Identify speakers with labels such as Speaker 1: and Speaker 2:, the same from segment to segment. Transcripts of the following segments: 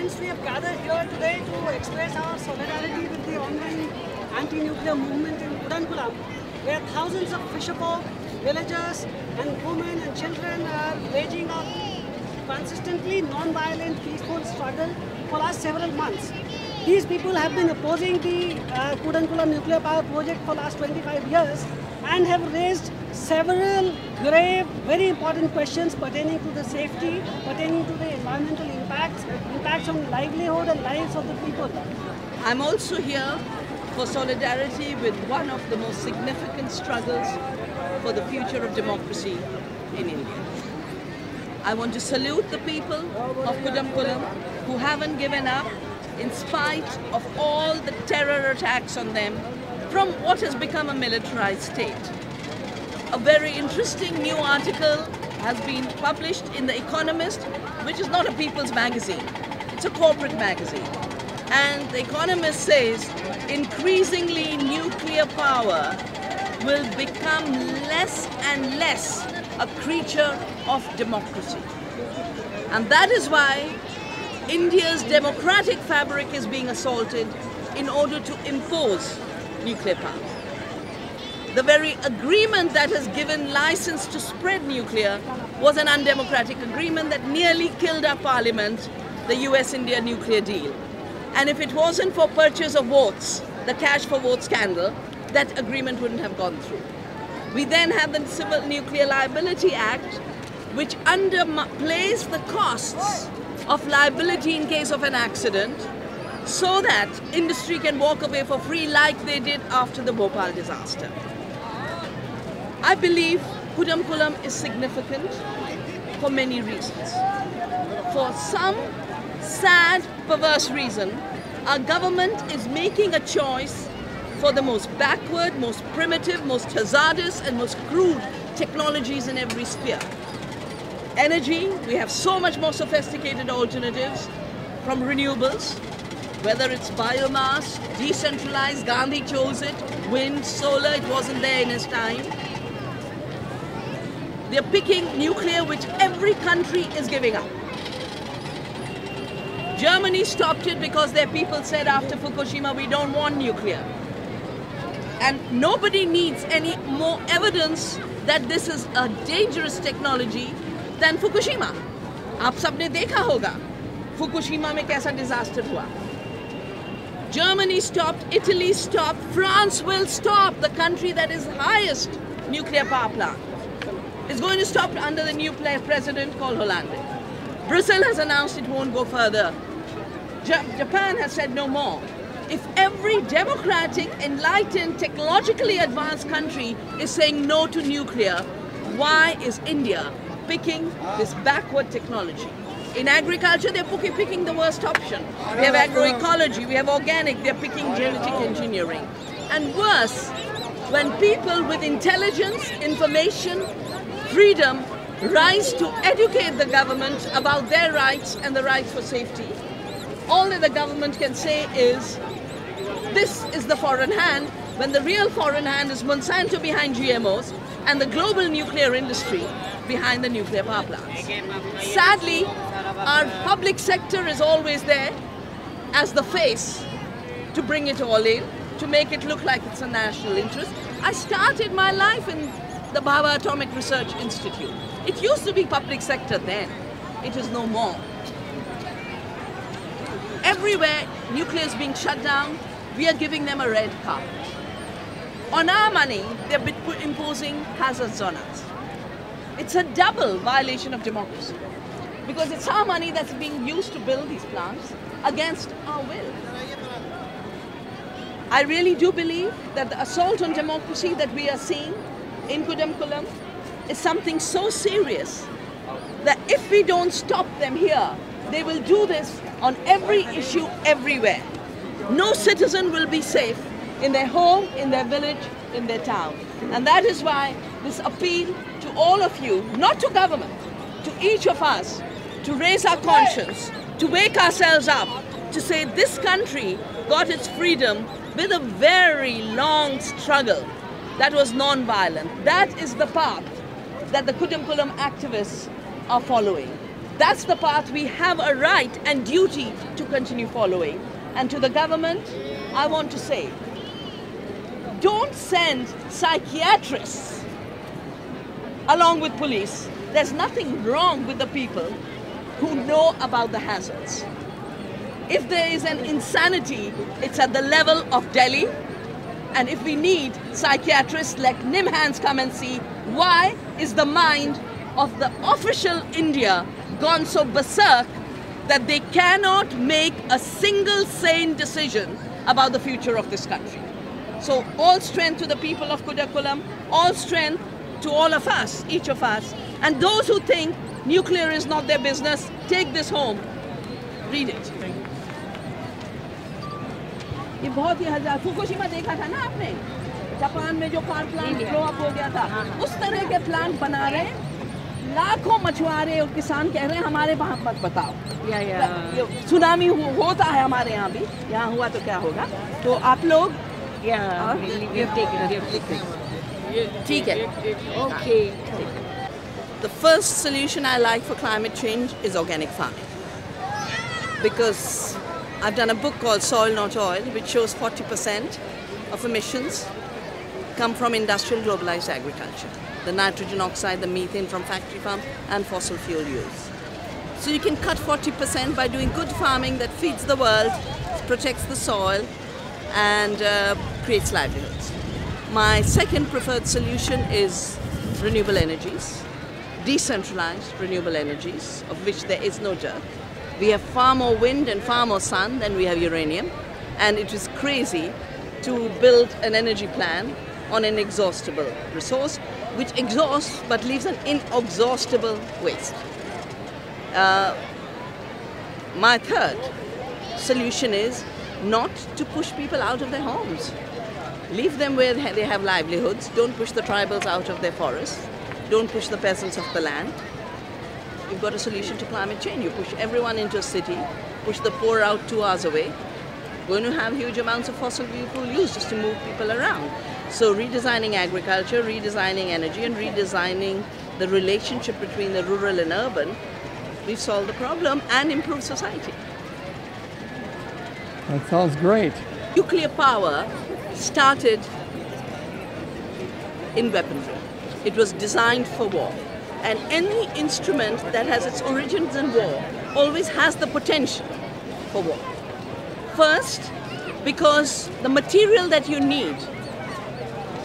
Speaker 1: Friends, we have gathered here today to express our solidarity with the ongoing anti-nuclear movement in Koodankulam, where thousands of fisherfolk, villagers and women and children are waging a consistently non-violent, peaceful struggle for last several months. These people have been opposing the Koodankulam nuclear power project for last 25 years and have raised several grave, very important questions pertaining to the safety, pertaining to the environmental impacts on livelihood and lives of the people.
Speaker 2: I'm also here for solidarity with one of the most significant struggles for the future of democracy in India. I want to salute the people of Koodankulam who haven't given up in spite of all the terror attacks on them from what has become a militarized state. A very interesting new article has been published in The Economist, which is not a people's magazine, it's a corporate magazine. And The Economist says increasingly nuclear power will become less and less a creature of democracy. And that is why India's democratic fabric is being assaulted in order to impose nuclear power. The very agreement that has given license to spread nuclear was an undemocratic agreement that nearly killed our parliament, the US-India nuclear deal. And if it wasn't for purchase of votes, the cash for vote scandal, that agreement wouldn't have gone through. We then have the Civil Nuclear Liability Act, which underplays the costs of liability in case of an accident so that industry can walk away for free like they did after the Bhopal disaster. I believe Koodankulam is significant for many reasons. For some sad, perverse reason, our government is making a choice for the most backward, most primitive, most hazardous and most crude technologies in every sphere. Energy, we have so much more sophisticated alternatives from renewables, whether it's biomass, decentralized, Gandhi chose it, wind, solar, it wasn't there in his time. They're picking nuclear, which every country is giving up. Germany stopped it because their people said after Fukushima, we don't want nuclear. And nobody needs any more evidence that this is a dangerous technology than Fukushima. आप सबने देखा होगा Fukushima में कैसा disaster हुआ. Germany stopped, Italy stopped, France will stop, the country that is highest nuclear power plant. It's going to stop under the new president called Hollande. Brazil has announced it won't go further. Japan has said no more. If every democratic, enlightened, technologically advanced country is saying no to nuclear, why is India picking this backward technology? In agriculture, they're picking the worst option. We have agroecology, we have organic, they're picking genetic engineering. And worse, when people with intelligence, information, freedom rise to educate the government about their rights and the rights for safety, all that the government can say is, this is the foreign hand, when the real foreign hand is Monsanto behind GMOs and the global nuclear industry behind the nuclear power plants. Sadly, our public sector is always there as the face to bring it all in, to make it look like it's a national interest. I started my life in the Bhabha Atomic Research Institute. It used to be public sector then. It is no more. Everywhere nuclear is being shut down, we are giving them a red carpet. On our money, they're imposing hazard zonas. It's a double violation of democracy because it's our money that's being used to build these plants against our will. I really do believe that the assault on democracy that we are seeing in Koodankulam is something so serious that if we don't stop them here, they will do this on every issue everywhere. No citizen will be safe in their home, in their village, in their town. And that is why this appeal to all of you, not to government, to each of us, to raise our conscience, to wake ourselves up, to say this country got its freedom with a very long struggle that was non-violent. That is the path that the Koodankulam activists are following. That's the path we have a right and duty to continue following. And to the government, I want to say, don't send psychiatrists along with police. There's nothing wrong with the people who know about the hazards. If there is an insanity, it's at the level of Delhi. And if we need psychiatrists, let Nimhans come and see why is the mind of the official India gone so berserk that they cannot make a single sane decision about the future of this country. So all strength to the people of Koodankulam, all strength to all of us, each of us. And those who think nuclear is not their business, take this home, read it. ये बहुत ही हजार Fukushima देखा था ना आपने Japan में जो power plant blow up हो गया था उस तरह के प्लांट बना रहे लाखों मछुआरे और किसान कह रहे हैं हमारे वहाँ मत बताओ सुनामी होता है हमारे यहाँ भी यहाँ हुआ तो क्या होगा तो आप लोग ठीक है okay The first solution I like for climate change is organic farming because I've done a book called Soil Not Oil, which shows 40% of emissions come from industrial globalized agriculture. The nitrogen oxide, the methane from factory farms, and fossil fuel use. So you can cut 40% by doing good farming that feeds the world, protects the soil, and creates livelihoods. My second preferred solution is renewable energies, decentralized renewable energies, of which there is no dearth. We have far more wind and far more sun than we have uranium, and it is crazy to build an energy plan on an inexhaustible resource, which exhausts but leaves an inexhaustible waste. My third solution is not to push people out of their homes. Leave them where they have livelihoods. Don't push the tribals out of their forests. Don't push the peasants off the land. You've got a solution to climate change. You push everyone into a city, push the poor out 2 hours away. Going to have huge amounts of fossil fuel use just to move people around. So redesigning agriculture, redesigning energy, and redesigning the relationship between the rural and urban, we've solved the problem and improved society.
Speaker 3: That sounds great.
Speaker 2: Nuclear power started in weaponry. It was designed for war. And any instrument that has its origins in war always has the potential for war. First, because the material that you need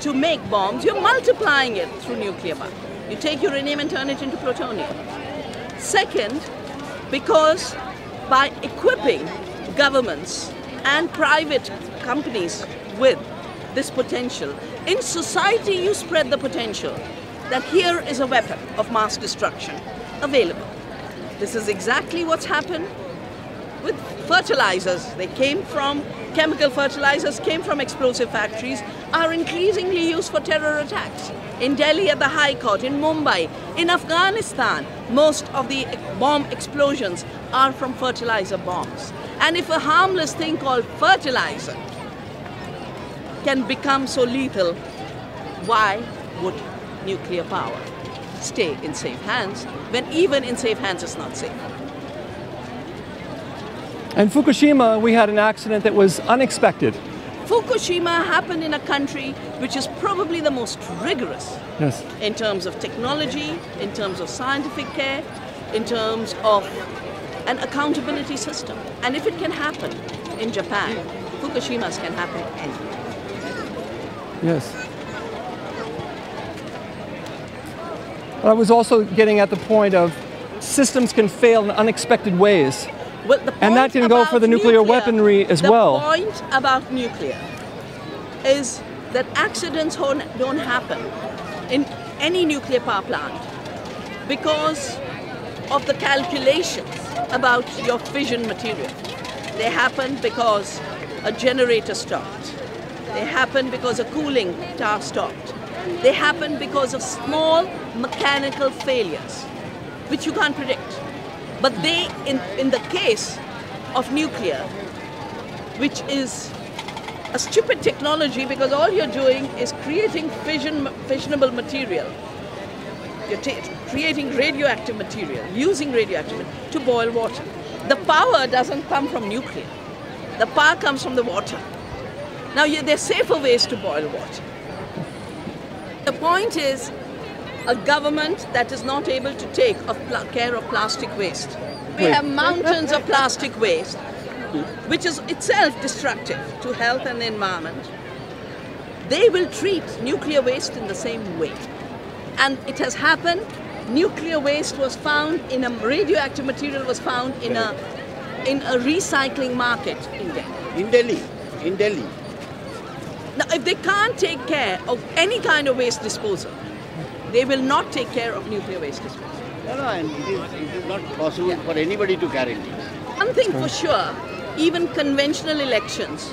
Speaker 2: to make bombs, you're multiplying it through nuclear power. You take uranium and turn it into plutonium. Second, because by equipping governments and private companies with this potential, in society you spread the potential that here is a weapon of mass destruction available. This is exactly what's happened with fertilizers. They came from, chemical fertilizers came from explosive factories, are increasingly used for terror attacks. In Delhi at the High Court, in Mumbai, in Afghanistan, most of the bomb explosions are from fertilizer bombs. And if a harmless thing called fertilizer can become so lethal, why would nuclear power stay in safe hands when even in safe hands it's not safe?
Speaker 3: In Fukushima, we had an accident that was unexpected.
Speaker 2: Fukushima happened in a country which is probably the most rigorous in terms of technology, in terms of scientific care, in terms of an accountability system. And if it can happen in Japan, Fukushimas can happen anywhere.
Speaker 3: Yes. But I was also getting at the point of systems can fail in unexpected ways.
Speaker 2: Well,
Speaker 3: and that can go for the nuclear weaponry as well.
Speaker 2: The point about nuclear is that accidents don't happen in any nuclear power plant because of the calculations about your fission material. They happen because a generator stopped. They happen because a cooling tower stopped. They happen because of small mechanical failures, which you can't predict. But they, in the case of nuclear, which is a stupid technology because all you're doing is creating fissionable material. You're creating radioactive material, using radioactive to boil water. The power doesn't come from nuclear. The power comes from the water. Now, there are safer ways to boil water. The point is, a government that is not able to take care of plastic waste. We have mountains of plastic waste, which is itself destructive to health and the environment. They will treat nuclear waste in the same way. And it has happened. Nuclear waste was found in a radioactive material was found in a recycling market in Delhi.
Speaker 4: In Delhi.
Speaker 2: Now, if they can't take care of any kind of waste disposal, they will not take care of nuclear waste disposal.
Speaker 4: No, and it is not possible for anybody to guarantee.
Speaker 2: One thing for sure, even conventional elections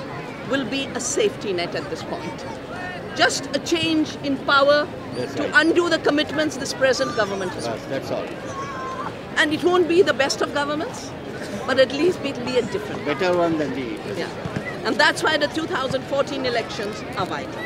Speaker 2: will be a safety net at this point. Just a change in power to undo the commitments this present government has made.
Speaker 4: That's all.
Speaker 2: And it won't be the best of governments, but at least it will be a different.
Speaker 4: Better one than the...
Speaker 2: Yeah. And that's why the 2014 elections are vital.